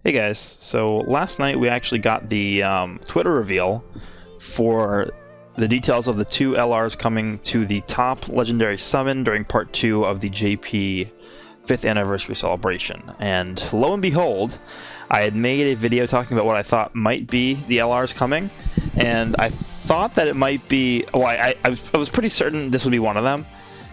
Hey guys, so last night we actually got the Twitter reveal for the details of the two LRs coming to the top legendary summon during part 2 of the JP 5th anniversary celebration. And lo and behold, I had made a video talking about what I thought might be the LRs coming, and I thought that it might be, well, I was pretty certain this would be one of them.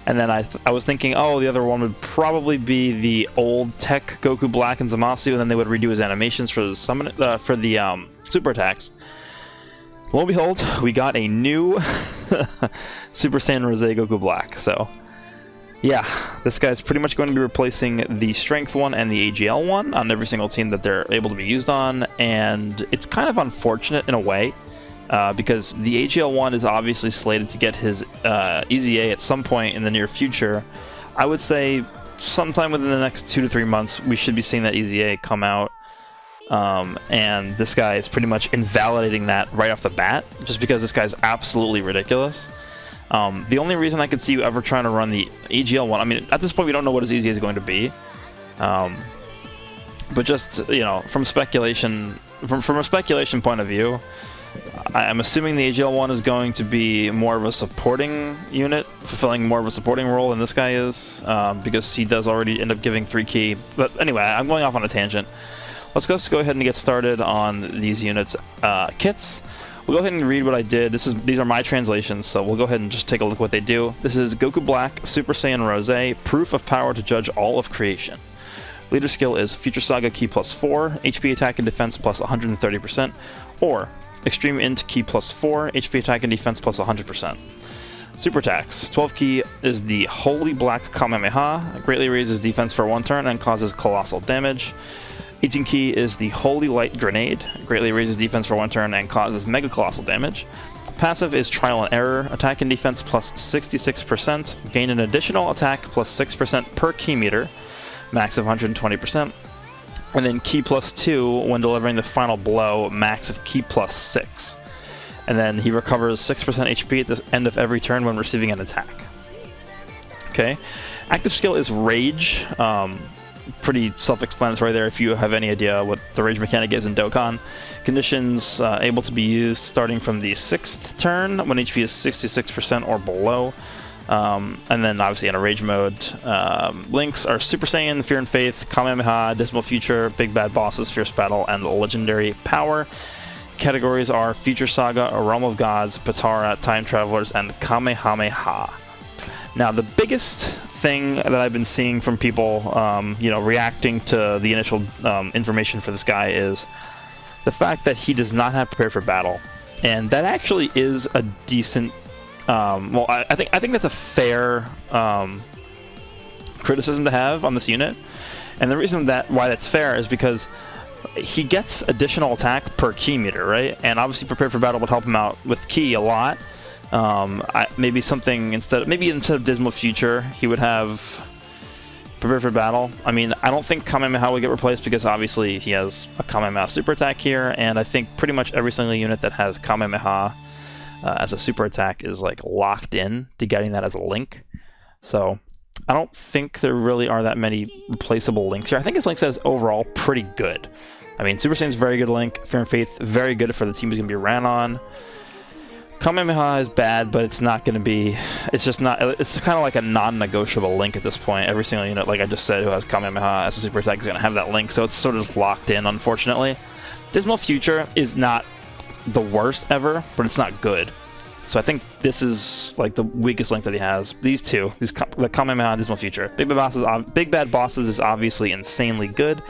And then I was thinking, oh, the other one would probably be the old tech Goku Black and Zamasu, and then they would redo his animations for the summon super attacks. Lo and behold, we got a new Super Saiyan Rose Goku Black. So, yeah, this guy's pretty much going to be replacing the Strength one and the AGL one on every single team that they're able to be used on, and it's kind of unfortunate in a way. Because the AGL one is obviously slated to get his EZA at some point in the near future. I would say sometime within the next 2 to 3 months we should be seeing that EZA come out, and this guy is pretty much invalidating that right off the bat, just because this guy's absolutely ridiculous. The only reason I could see you ever trying to run the AGL one, I mean, at this point we don't know what his EZA is going to be, but just, you know, from speculation, from a speculation point of view, I'm assuming the AGL one is going to be more of a supporting unit, fulfilling more of a supporting role than this guy is, because he does already end up giving 3 key. But anyway, I'm going off on a tangent. Let's just go ahead and get started on these units' kits. We'll go ahead and read what I did. These are my translations, so we'll go ahead and just take a look at what they do. This is Goku Black, Super Saiyan Rose, proof of power to judge all of creation. Leader skill is Future Saga Key plus 4, HP attack and defense plus 130%, or Extreme Int Key plus 4, HP attack and defense plus 100%. Super attacks. 12 key is the Holy Black Kamehameha, greatly raises defense for 1 turn and causes colossal damage. 18 key is the Holy Light Grenade, greatly raises defense for 1 turn and causes mega colossal damage. Passive is Trial and Error, attack and defense plus 66%, gain an additional attack plus 6% per key meter, max of 120%. And then key plus 2 when delivering the final blow, max of key plus 6. And then he recovers 6% HP at the end of every turn when receiving an attack. Okay. Active skill is Rage. Pretty self-explanatory there if you have any idea what the Rage mechanic is in Dokkan. Conditions able to be used starting from the 6th turn when HP is 66% or below. And then obviously in a Rage mode, links are Super Saiyan, Fear and Faith, Kamehameha, Dismal Future, Big Bad Bosses, Fierce Battle, and Legendary Power. Categories are Future Saga, A Realm of Gods, Patara, Time Travelers, and Kamehameha. Now the biggest thing that I've been seeing from people, reacting to the initial information for this guy is the fact that he does not have Prepare for Battle, and that actually is a decent. Well, I think that's a fair criticism to have on this unit, and the reason why that's fair is because he gets additional attack per key meter, right? And obviously, Prepare for Battle would help him out with key a lot. Maybe instead of Dismal Future, he would have Prepare for Battle. I mean, I don't think Kamehameha would get replaced because obviously he has a Kamehameha super attack here, and I think pretty much every single unit that has Kamehameha as a super attack is like locked in to getting that as a link. So I don't think there really are that many replaceable links here. I think his link set is overall pretty good. I mean, Super Saiyan's very good link. Fear and Faith, very good for the team he's going to be ran on. Kamehameha is bad, but it's not going to be... It's just not... It's kind of like a non-negotiable link at this point. Every single unit, like I just said, who has Kamehameha as a super attack is going to have that link, so it's sort of locked in, unfortunately. Dismal Future is not the worst ever, but it's not good. So I think this is like the weakest link that he has. These two, the Kamehameha and Dismal Future. Big Bad Bosses is obviously insanely good.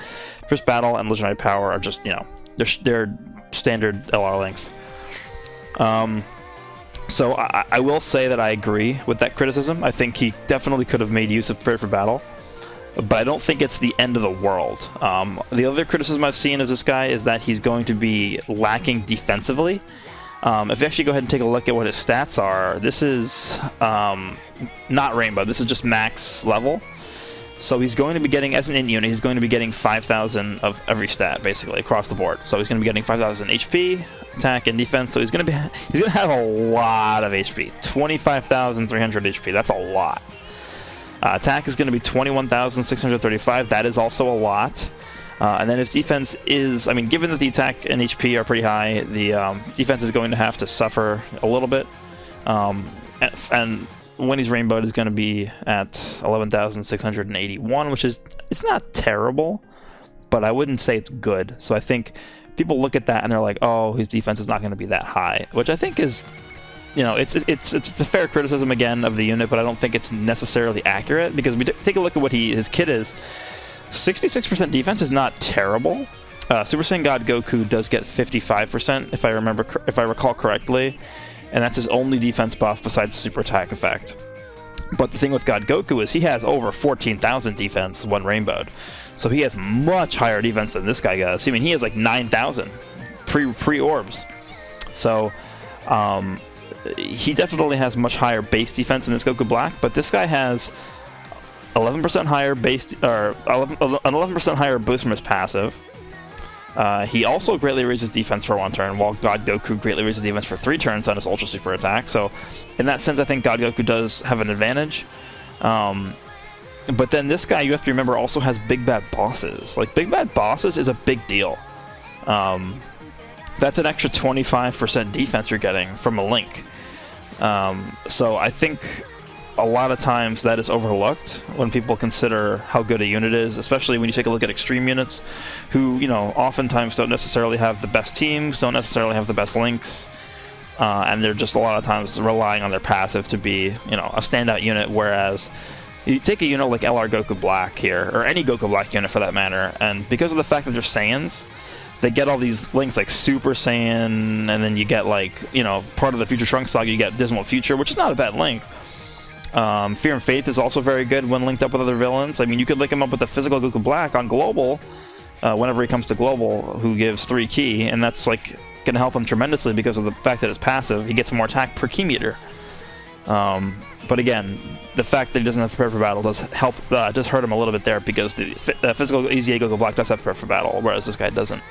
First Battle and Legendary Power are just, you know, they're standard LR links. So I will say that I agree with that criticism. I think he definitely could have made use of Prepare for Battle, but I don't think it's the end of the world. The other criticism I've seen of this guy is that he's going to be lacking defensively. If you actually go ahead and take a look at what his stats are, this is not Rainbow, this is just max level. So he's going to be getting, as an int unit, he's going to be getting 5,000 of every stat, basically, across the board. So he's going to be getting 5,000 HP, attack, and defense, so he's going to have a lot of HP. 25,300 HP, that's a lot. Attack is going to be 21,635, that is also a lot. And then if defense is, I mean, given that the attack and HP are pretty high, the defense is going to have to suffer a little bit. And when he's rainbowed is going to be at 11,681, which is, it's not terrible, but I wouldn't say it's good. So I think people look at that and they're like, oh, his defense is not going to be that high, which I think is, you know, it's a fair criticism again of the unit, but I don't think it's necessarily accurate, because we take a look at what his kit is. 66% defense is not terrible. Super Saiyan God Goku does get 55%, if I recall correctly, and that's his only defense buff besides the super attack effect. But the thing with God Goku is he has over 14,000 defense when rainbowed, so he has much higher defense than this guy does. I mean, he has like 9,000 pre-orbs, so he definitely has much higher base defense than this Goku Black. But this guy has 11% higher base, or 11% higher boost from his passive. He also greatly raises defense for 1 turn, while God Goku greatly raises defense for 3 turns on his Ultra Super attack. So, in that sense, I think God Goku does have an advantage. But then this guy, you have to remember, also has Big Bad Bosses. Like, Big Bad Bosses is a big deal. That's an extra 25% defense you're getting from a Link. So I think a lot of times that is overlooked when people consider how good a unit is, especially when you take a look at extreme units who, you know, oftentimes don't necessarily have the best teams, don't necessarily have the best links, and they're just a lot of times relying on their passive to be, you know, a standout unit. Whereas you take a unit like LR Goku Black here, or any Goku Black unit for that matter, and because of the fact that they're Saiyans, they get all these links like Super Saiyan, and then you get, like, you know, part of the Future Trunks saga, you get Dismal Future, which is not a bad link. Fear and Faith is also very good when linked up with other villains. I mean, you could link him up with the physical Goku Black on Global, whenever he comes to Global, who gives 3 ki, and that's, like, going to help him tremendously because of the fact that it's passive. He gets more attack per ki meter. But again, the fact that he doesn't have to prepare for battle does help, does hurt him a little bit there, because the physical EZA Goku Black does have to prepare for battle, whereas this guy doesn't.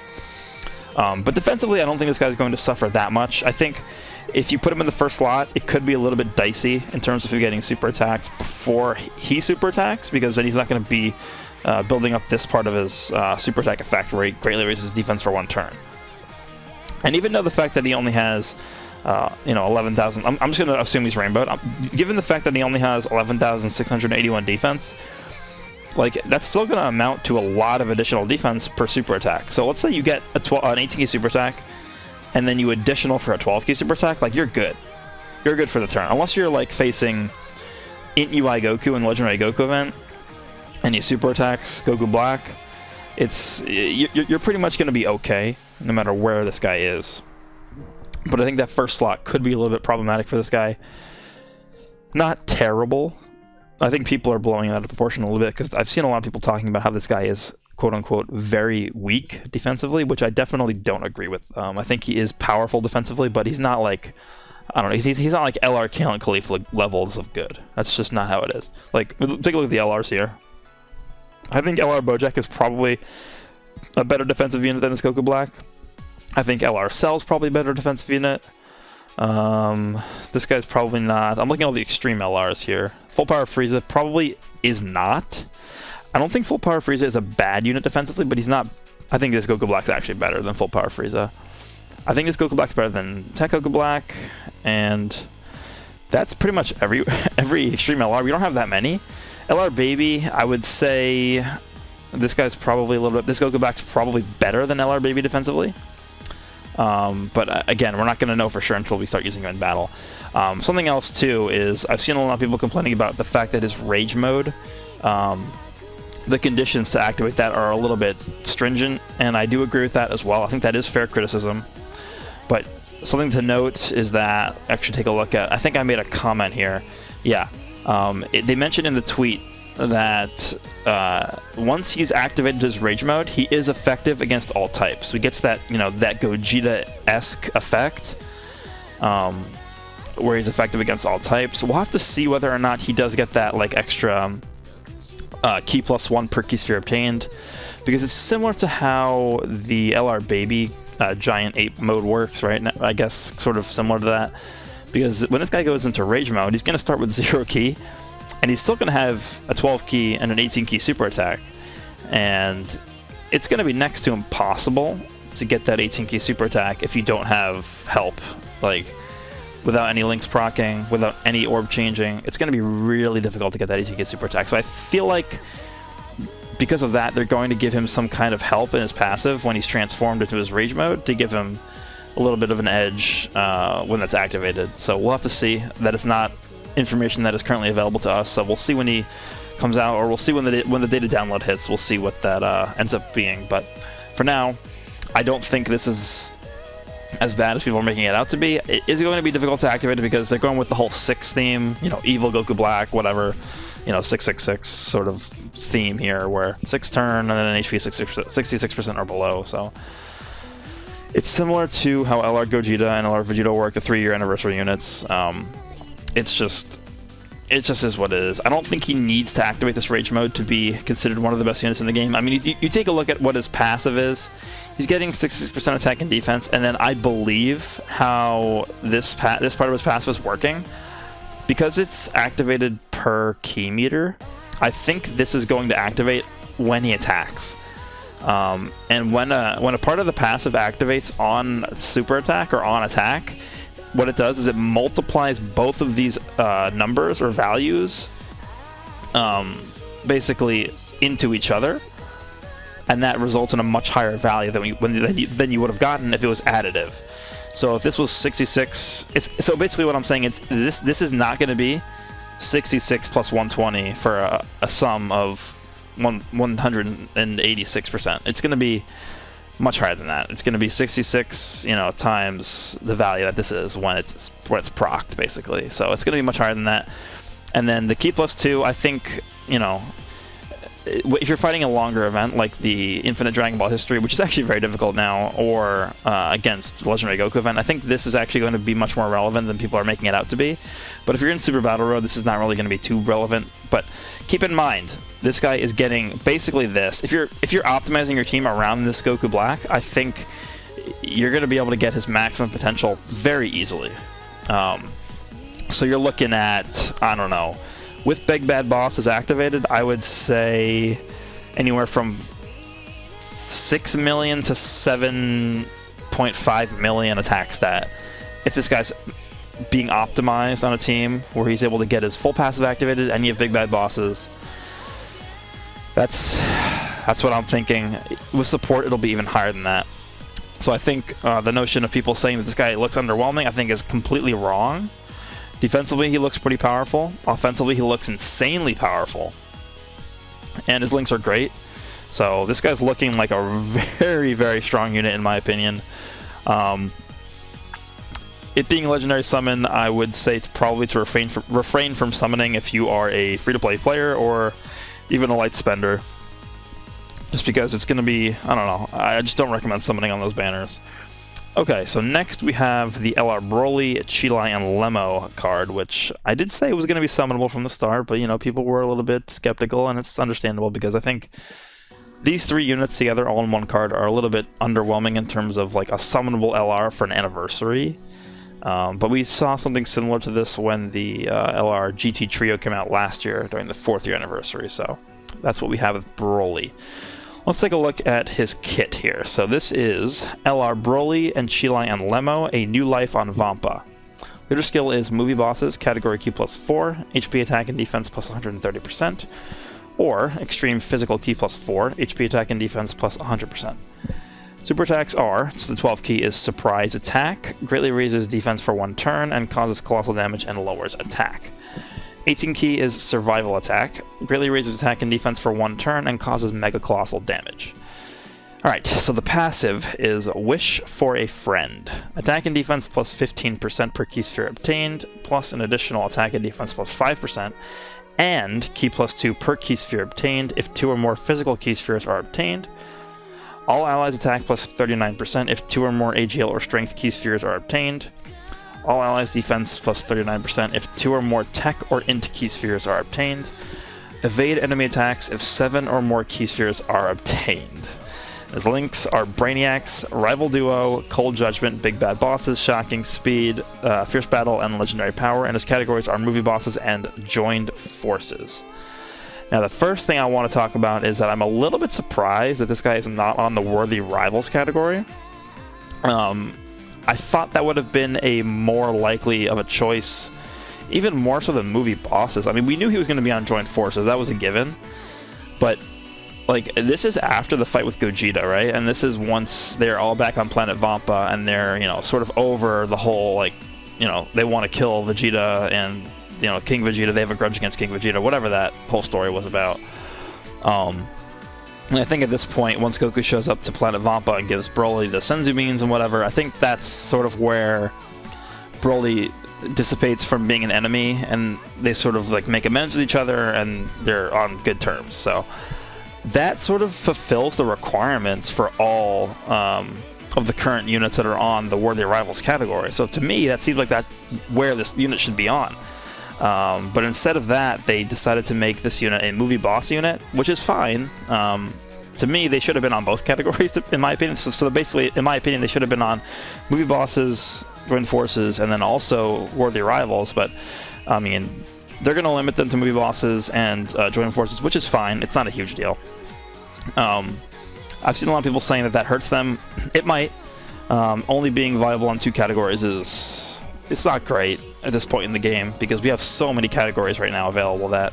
But defensively, I don't think this guy's going to suffer that much. I think if you put him in the first slot, it could be a little bit dicey in terms of him getting super attacked before he super attacks, because then he's not going to be building up this part of his super attack effect where he greatly raises defense for 1 turn. And even though the fact that he only has, you know, 11,000, I'm just going to assume he's rainbowed. Given the fact that he only has 11,681 defense, like, that's still going to amount to a lot of additional defense per super attack. So let's say you get an 18 ki super attack, and then you additional for a 12 ki super attack, like, you're good. You're good for the turn. Unless you're, like, facing Int UI Goku and Legendary Goku event, and he super attacks Goku Black, you're pretty much going to be okay, no matter where this guy is. But I think that first slot could be a little bit problematic for this guy. Not terrible. I think people are blowing it out of proportion a little bit, because I've seen a lot of people talking about how this guy is, quote-unquote, very weak defensively, which I definitely don't agree with. I think he is powerful defensively, but he's not like, I don't know, he's not like LR Kalen Khalif levels of good. That's just not how it is. Like, take a look at the LRs here. I think LR Bojack is probably a better defensive unit than this Goku Black. I think LR Cell's probably a better defensive unit. This guy's probably not. I'm looking at all the extreme LRs here. Full Power Frieza probably is not. I don't think Full Power Frieza is a bad unit defensively, but he's not. I think this Goku Black's actually better than Full Power Frieza. I think this Goku Black's better than Tech Goku Black, and that's pretty much every extreme LR. We don't have that many. LR Baby, I would say this guy's probably a little bit. This Goku Black's probably better than LR Baby defensively. But again, we're not going to know for sure until we start using him in battle. Something else too is I've seen a lot of people complaining about the fact that his rage mode, the conditions to activate that are a little bit stringent, and I do agree with that as well. I think that is fair criticism. But something to note is that, actually take a look at, I think I made a comment here. Yeah, they mentioned in the tweet that once he's activated his rage mode, he is effective against all types. So he gets that, you know, that Gogeta-esque effect, where he's effective against all types. We'll have to see whether or not he does get that, like, extra key +1 per key sphere obtained, because it's similar to how the LR Baby Giant Ape mode works, right? I guess sort of similar to that, because when this guy goes into rage mode, he's going to start with 0 key, and he's still going to have a 12 key and an 18 key super attack. And it's going to be next to impossible to get that 18 key super attack if you don't have help. Like, without any links proccing, without any orb changing, it's going to be really difficult to get that 18 key super attack. So I feel like because of that, they're going to give him some kind of help in his passive when he's transformed into his rage mode to give him a little bit of an edge when that's activated. So we'll have to see. That is not information that is currently available to us. So we'll see when he comes out, or we'll see when the data download hits. We'll see what that ends up being. But for now, I don't think this is as bad as people are making it out to be. It is going to be difficult to activate it because they're going with the whole 6 theme, you know, evil Goku Black, whatever, you know, 666 sort of theme here, where 6 turn and then an HP 66% or below. So it's similar to how LR Gogeta and LR Vegeta work, the 3-year anniversary units. It just is what it is. I don't think he needs to activate this Rage mode to be considered one of the best units in the game. I mean, you take a look at what his passive is. He's getting 66% attack and defense, and then I believe how this part of his passive is working. Because it's activated per key meter, I think this is going to activate when he attacks. And when a part of the passive activates on super attack or on attack, what it does is it multiplies both of these numbers or values basically into each other, and that results in a much higher value than you would have gotten if it was additive. So if this was 66, so basically what I'm saying is this is not going to be 66 plus 120 for a sum of 186%. It's going to be much higher than that. It's going to be 66, you know, times the value that this is when it's procced, basically. So it's going to be much higher than that. And then the key plus 2, I think, you know, if you're fighting a longer event like the Infinite Dragon Ball History, which is actually very difficult now, or against the Legendary Goku event, I think this is actually going to be much more relevant than people are making it out to be. But if you're in Super Battle Road, this is not really going to be too relevant. But keep in mind, this guy is getting basically this. If you're optimizing your team around this Goku Black, I think you're going to be able to get his maximum potential very easily. So you're looking at, I don't know, with Big Bad Boss is activated, I would say anywhere from 6 million to 7.5 million attack stat. If this guy's being optimized on a team where he's able to get his full passive activated and you have Big Bad Bosses, that's what I'm thinking. With support, it'll be even higher than that. So I think the notion of people saying that this guy looks underwhelming, I think is completely wrong. Defensively, he looks pretty powerful. Offensively, he looks insanely powerful. And his links are great. So this guy's looking like a very, very strong unit, in my opinion. It being a legendary summon, I would say probably to refrain from summoning if you are a free-to-play player or even a light spender. Just because it's going to be, I don't know, I just don't recommend summoning on those banners. Okay, so next we have the LR Broly, Cheelai, and Lemo card, which I did say was going to be summonable from the start, but, you know, people were a little bit skeptical, and it's understandable because I think these 3 units together all in one card are a little bit underwhelming in terms of, like, a summonable LR for an anniversary. But we saw something similar to this when the LR GT Trio came out last year during the 4th year anniversary, so that's what we have with Broly. Let's take a look at his kit here. So this is LR Broly and Cheelai and Lemo, a new life on Vampa. Leader skill is movie bosses, category Q plus 4, HP attack and defense plus 130%, or extreme physical Q plus 4, HP attack and defense plus 100%. Super attacks are, so the 12 key is surprise attack, greatly raises defense for 1 turn and causes colossal damage and lowers attack. 18 key is survival attack, greatly raises attack and defense for 1 turn and causes mega colossal damage. Alright, so the passive is Wish for a Friend. Attack and defense plus 15% per key sphere obtained, plus an additional attack and defense plus 5%, and key plus 2 per key sphere obtained if 2 or more physical key spheres are obtained. All allies attack plus 39% if 2 or more AGL or strength key spheres are obtained. All allies defense plus 39% if 2 or more tech or int key spheres are obtained. Evade enemy attacks if 7 or more key spheres are obtained. His links are Brainiacs, Rival Duo, Cold Judgment, Big Bad Bosses, Shocking Speed, Fierce Battle, and Legendary Power, and his categories are Movie Bosses and Joined Forces. Now, the first thing I want to talk about is that I'm a little bit surprised that this guy is not on the Worthy Rivals category. I thought that would have been a more likely of a choice, even more so than movie bosses. I mean, we knew he was going to be on Joint Forces. That was a given. But, like, this is after the fight with Gogeta, right? And this is once they're all back on planet Vampa, and they're, you know, sort of over the whole, like, you know, they want to kill Vegeta and, you know, King Vegeta. They have a grudge against King Vegeta, whatever that whole story was about. And I think at this point, once Goku shows up to planet Vampa and gives Broly the Senzu Beans and whatever, I think that's sort of where Broly dissipates from being an enemy, and they sort of like make amends with each other, and they're on good terms. So that sort of fulfills the requirements for all of the current units that are on the Worthy Rivals category. So to me, that seems like that's where this unit should be on. But instead of that, they decided to make this unit a movie boss unit, which is fine. To me, they should have been on both categories, in my opinion. So basically, in my opinion, they should have been on movie bosses, Joint Forces, and then also Worthy Rivals. But, I mean, they're going to limit them to movie bosses and Joint Forces, which is fine. It's not a huge deal. I've seen a lot of people saying that that hurts them. It might. Only being viable on two categories it's not great at this point in the game, because we have so many categories right now available that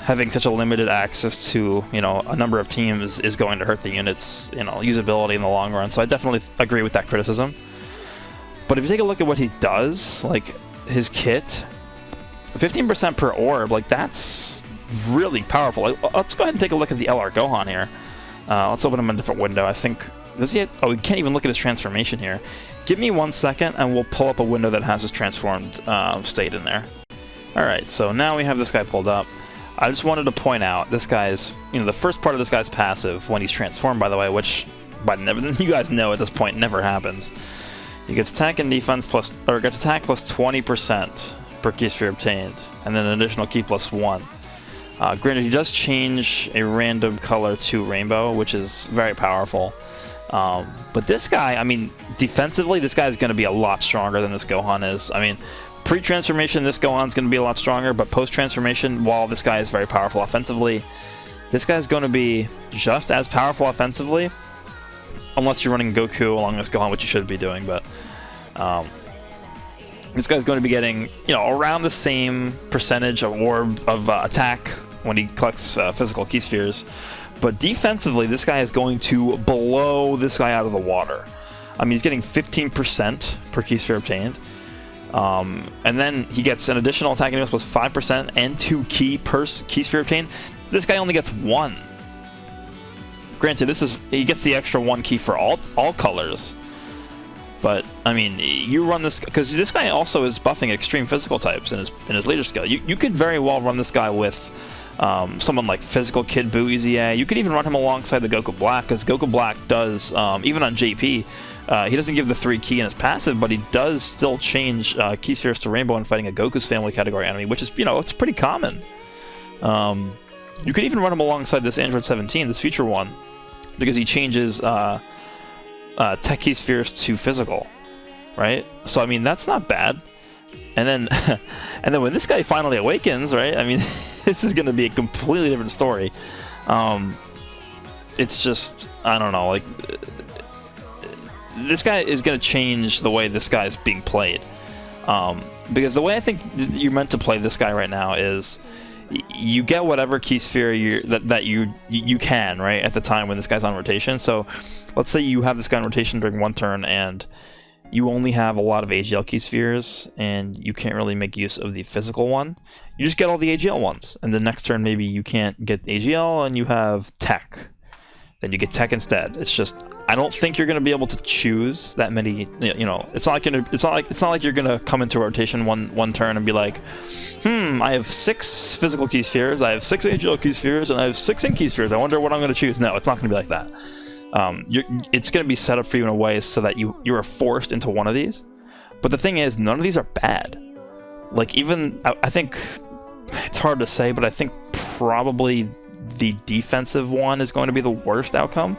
having such a limited access to, you know, a number of teams is going to hurt the unit's, you know, usability in the long run. So I definitely agree with that criticism. But if you take a look at what he does, like his kit, 15% per orb, like that's really powerful. Like, let's go ahead and take a look at the LR Gohan here. Let's open him in a different window. I think, does he have, oh, we can't even look at his transformation here. Give me 1 second and we'll pull up a window that has his transformed state in there. Alright, so now we have this guy pulled up. I just wanted to point out this guy's, you know, the first part of this guy's passive when he's transformed, by the way, which you guys know at this point never happens. He gets attack and defense plus, or gets attack plus 20% per key sphere obtained, and then an additional key plus 1. Granted, he does change a random color to rainbow, which is very powerful. But this guy, I mean, defensively, this guy is going to be a lot stronger than this Gohan is. I mean, pre-transformation, this Gohan's going to be a lot stronger, but post-transformation, while this guy is very powerful offensively, this guy's going to be just as powerful offensively, unless you're running Goku along this Gohan, which you should be doing, but this guy's going to be getting, you know, around the same percentage of orb of attack when he collects physical key spheres. But defensively, this guy is going to blow this guy out of the water. I mean, he's getting 15% per key sphere obtained. And then he gets an additional attack and plus 5% and 2 key per key sphere obtained. This guy only gets 1. Granted, he gets the extra 1 key for all colors. But, I mean, you run this, because this guy also is buffing extreme physical types in his leader skill. You could very well run this guy with someone like Physical Kid Buu EZA. You could even run him alongside the Goku Black, because Goku Black does, even on JP, he doesn't give the 3 key in his passive, but he does still change key spheres to rainbow when fighting a Goku's family category enemy, which is, you know, it's pretty common. You could even run him alongside this Android 17, this future one, because he changes tech key spheres to physical, right? So I mean, that's not bad. And then and then when this guy finally awakens, right? I mean, this is going to be a completely different story. It's just, I don't know, like, this guy is going to change the way this guy is being played. Because the way I think you're meant to play this guy right now is you get whatever key sphere that you can, right, at the time when this guy's on rotation. So let's say you have this guy on rotation during one turn and you only have a lot of AGL key spheres and you can't really make use of the physical one. You just get all the AGL ones, and the next turn maybe you can't get AGL and you have tech. Then you get tech instead. It's just, I don't think you're going to be able to choose that many. You know, it's not like you're going to come into rotation one turn and be like, I have 6 physical key spheres, I have 6 AGL key spheres, and I have 6 ink key spheres. I wonder what I'm going to choose. No, it's not going to be like that. It's going to be set up for you in a way so that you are forced into one of these. But the thing is, none of these are bad. Like, even I think it's hard to say, but I think probably the defensive one is going to be the worst outcome,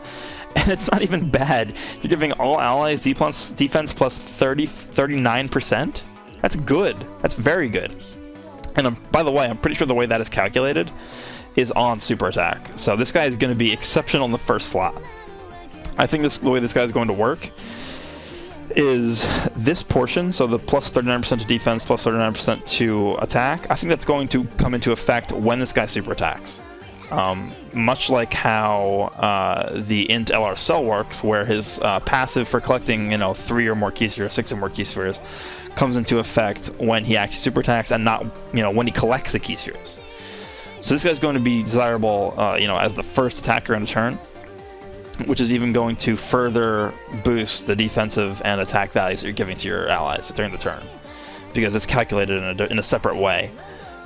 and it's not even bad. You're giving all allies defense plus 39%. That's good. That's very good. And by the way, I'm pretty sure the way that is calculated is on super attack. So this guy is going to be exceptional in the first slot. I think the way this guy is going to work is this portion, so the plus 39% to defense, plus 39% to attack. I think that's going to come into effect when this guy super attacks. Much like how the int LR cell works, where his passive for collecting 3 or more key spheres, 6 or more key spheres, comes into effect when he actually super attacks and not when he collects the key spheres. So this guy's going to be desirable as the first attacker in a turn, which is even going to further boost the defensive and attack values that you're giving to your allies during the turn, because it's calculated in a separate way.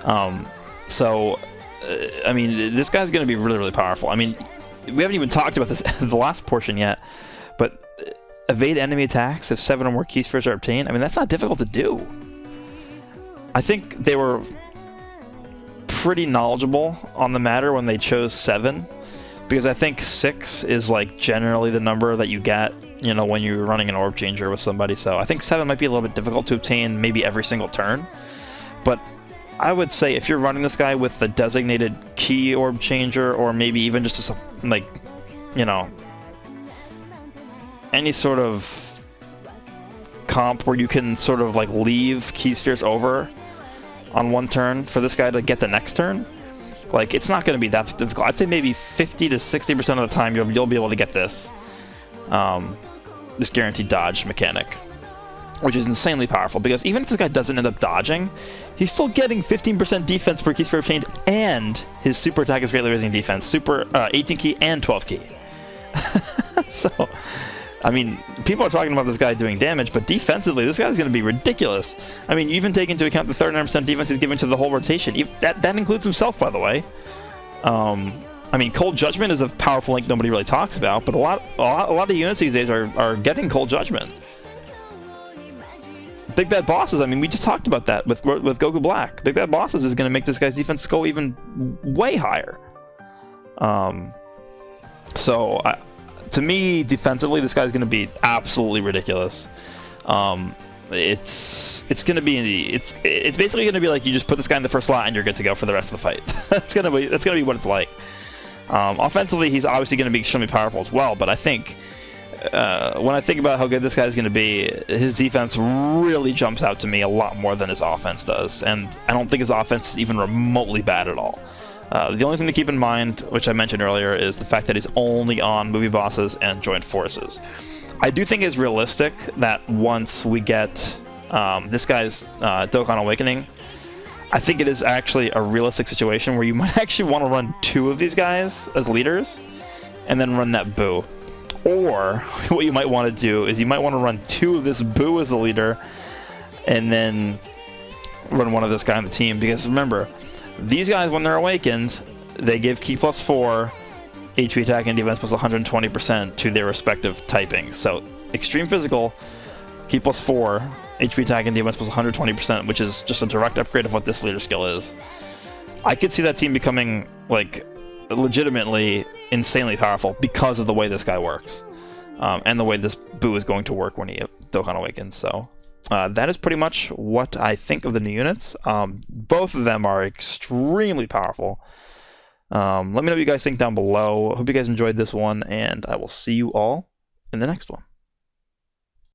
I mean, this guy's going to be really, really powerful. I mean, we haven't even talked about this the last portion yet, but evade enemy attacks if 7 or more key spheres are obtained. I mean, that's not difficult to do. I think they were pretty knowledgeable on the matter when they chose 7, because I think 6 is like generally the number that you get, when you're running an orb changer with somebody. So I think 7 might be a little bit difficult to obtain maybe every single turn, but I would say if you're running this guy with the designated key orb changer, or maybe even just any sort of comp where you can sort of leave key spheres over on one turn for this guy to get the next turn, it's not going to be that difficult. I'd say maybe 50 to 60% of the time you'll be able to get this guaranteed dodge mechanic, which is insanely powerful, because even if this guy doesn't end up dodging, he's still getting 15% defense per key sphere obtained, and his super attack is greatly raising defense, super 18 key and 12 key. So, I mean, people are talking about this guy doing damage, but defensively, this guy's going to be ridiculous. I mean, you even take into account the 39% defense he's giving to the whole rotation. That includes himself, by the way. I mean, Cold Judgment is a powerful link nobody really talks about, but a lot of units these days are getting Cold Judgment. Big Bad Bosses, I mean, we just talked about that with Goku Black. Big Bad Bosses is going to make this guy's defense go even way higher. To me, defensively, this guy's going to be absolutely ridiculous. It's basically going to be like you just put this guy in the first slot and you're good to go for the rest of the fight. That's going to be what it's like. Offensively, he's obviously going to be extremely powerful as well, but I think when I think about how good this guy is going to be, his defense really jumps out to me a lot more than his offense does, and I don't think his offense is even remotely bad at all. The only thing to keep in mind, which I mentioned earlier, is the fact that he's only on movie bosses and joint forces. I do think it's realistic that once we get this guy's Dokkan Awakening, I think it is actually a realistic situation where you might actually want to run 2 of these guys as leaders, and then run that Boo. Or what you might want to do is you might want to run 2 of this Boo as the leader, and then run 1 of this guy on the team. Because remember, these guys, when they're awakened, they give Key plus 4, HP attack and defense plus 120% to their respective typings. So Extreme Physical, Key plus 4, HP attack and defense plus 120%, which is just a direct upgrade of what this leader skill is. I could see that team becoming legitimately insanely powerful because of the way this guy works, and the way this Boo is going to work when he Dokkan Awakens. So that is pretty much what I think of the new units. Both of them are extremely powerful. Let me know what you guys think down below. Hope you guys enjoyed this one, and I will see you all in the next one.